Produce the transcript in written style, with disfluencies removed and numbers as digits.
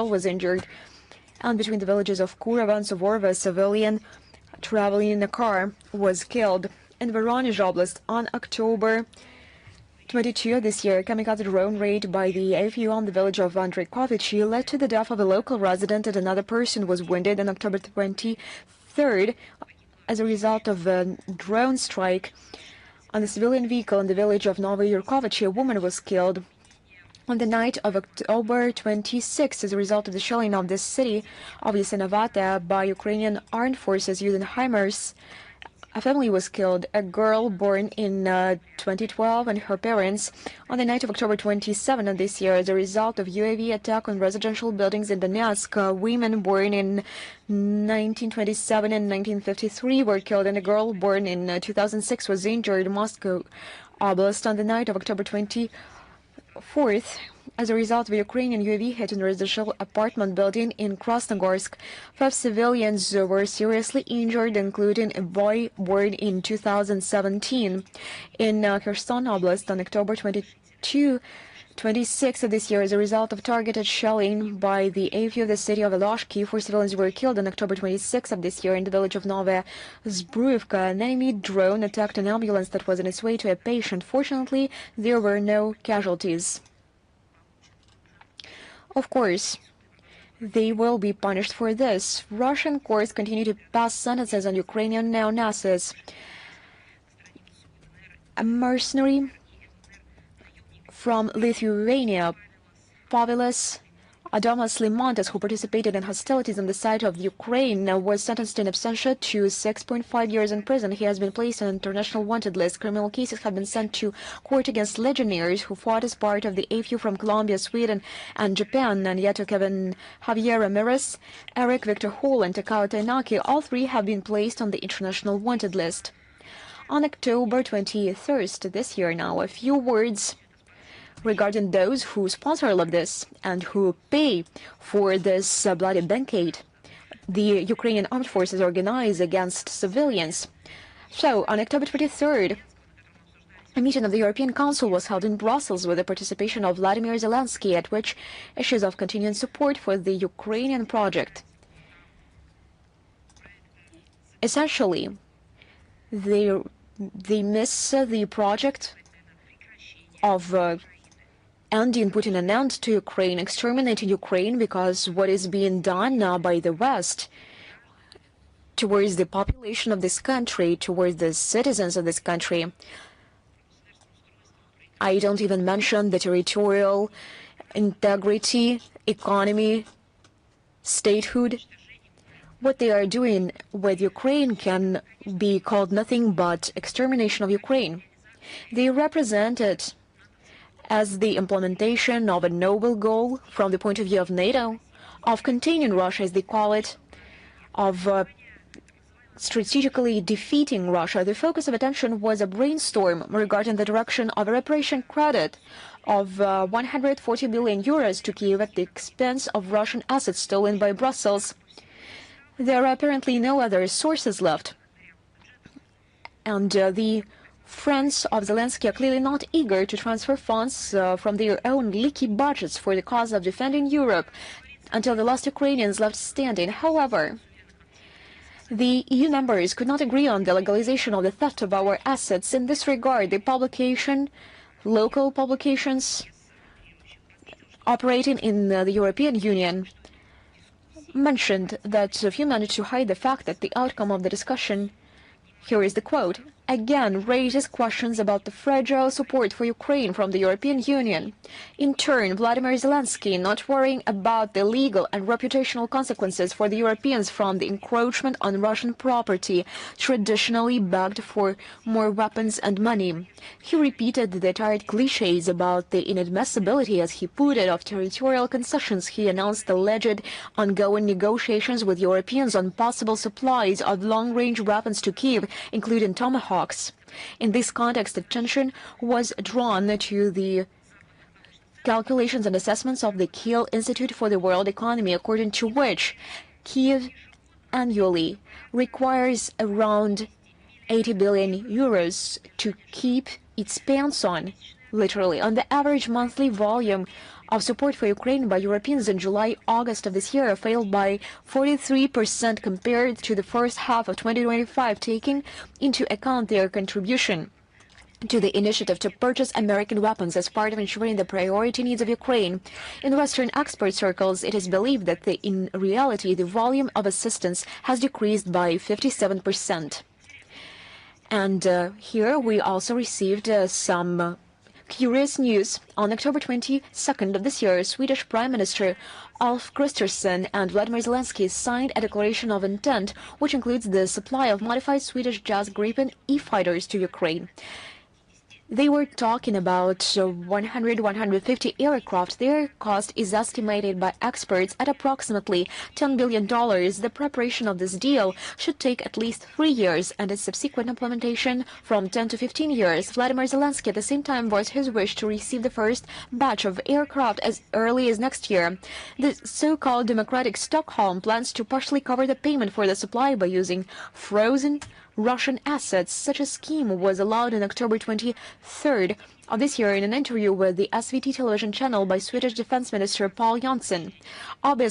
was injured. And between the villages of Kurava and Suvorova, a civilian traveling in a car was killed. In Voronezh Oblast on October 22 of this year, a kamikaze drone raid by the AFU on the village of Andreykovichy led to the death of a local resident, and another person was wounded on October 23rd as a result of a drone strike on a civilian vehicle in the village of Novoyurkovichy. A woman was killed. On the night of October 26, as a result of the shelling of this city of Yasenovata by Ukrainian armed forces using HIMARS, a family was killed, a girl born in 2012 and her parents. On the night of October 27 of this year, as a result of UAV attack on residential buildings in Donetsk, women born in 1927 and 1953 were killed, and a girl born in 2006 was injured in Moscow Oblast. On the night of October 24th, as a result of a Ukrainian UAV hit in a residential apartment building in Krasnogorsk, 5 civilians were seriously injured, including a boy born in 2017. In Kherson Oblast on October 26 of this year, as a result of targeted shelling by the AFU of the city of Alashki, 4 civilians were killed. On October 26 of this year, in the village of Novaya Zbruyevka, an enemy drone attacked an ambulance that was on its way to a patient. Fortunately, there were no casualties. Of course, they will be punished for this. Russian courts continue to pass sentences on Ukrainian neo-Nazis. A mercenary from Lithuania, Pavelas Adomas Limontas, who participated in hostilities on the side of Ukraine, was sentenced in absentia to 6.5 years in prison. He has been placed on an international wanted list. Criminal cases have been sent to court against legionnaires who fought as part of the AFU from Colombia, Sweden, and Japan. And yet, Kevin Javier Ramirez, Eric Victor Hall, and Takao Tainaki, all 3 have been placed on the international wanted list. On October 23rd this year now, a few words regarding those who sponsor all of this and who pay for this bloody banquet the Ukrainian armed forces organize against civilians. So, on October 23rd, a meeting of the European Council was held in Brussels with the participation of Vladimir Zelensky, at which issues of continuing support for the Ukrainian project. Essentially, they miss the project of putting an end to Ukraine, exterminating Ukraine, because what is being done now by the West towards the population of this country, towards the citizens of this country. I don't even mention the territorial integrity, economy, statehood. What they are doing with Ukraine can be called nothing but extermination of Ukraine. They represent it as the implementation of a noble goal from the point of view of NATO, of containing Russia, as they call it, of strategically defeating Russia. The focus of attention was a brainstorm regarding the direction of a reparation credit of 140 billion euros to Kiev at the expense of Russian assets stolen by Brussels. There are apparently no other sources left, and the friends of Zelensky are clearly not eager to transfer funds from their own leaky budgets for the cause of defending Europe until the last Ukrainians left standing. However, the EU members could not agree on the legalization of the theft of our assets. In this regard, the local publications operating in the European Union mentioned that if you managed to hide the fact that the outcome of the discussion, here is the quote, again raises questions about the fragile support for Ukraine from the European Union. In turn, Vladimir Zelensky, not worrying about the legal and reputational consequences for the Europeans from the encroachment on Russian property, traditionally begged for more weapons and money. He repeated the tired cliches about the inadmissibility, as he put it, of territorial concessions. He announced alleged ongoing negotiations with Europeans on possible supplies of long-range weapons to Kiev, including Tomahawks. In this context, attention was drawn to the calculations and assessments of the Kiel Institute for the World Economy, according to which Kiev annually requires around 80 billion euros to keep its pants on, literally. On the average monthly volume of support for Ukraine by Europeans in July-August of this year fell by 43% compared to the first half of 2025, taking into account their contribution to the initiative to purchase American weapons as part of ensuring the priority needs of Ukraine. In Western expert circles, it is believed that in reality, the volume of assistance has decreased by 57%. And here we also received some curious news. On October 22nd of this year, Swedish Prime Minister Ulf Kristersson and Vladimir Zelensky signed a declaration of intent, which includes the supply of modified Swedish Jas Gripen E-fighters to Ukraine. They were talking about 150 aircraft. Their cost is estimated by experts at approximately $10 billion. The preparation of this deal should take at least 3 years, and its subsequent implementation from 10 to 15 years. Vladimir Zelensky at the same time voiced his wish to receive the first batch of aircraft as early as next year. The so-called Democratic Stockholm plans to partially cover the payment for the supply by using frozen Russian assets. Such a scheme was allowed on October 23rd of this year in an interview with the SVT television channel by Swedish Defense Minister Paul Jansson. Obviously,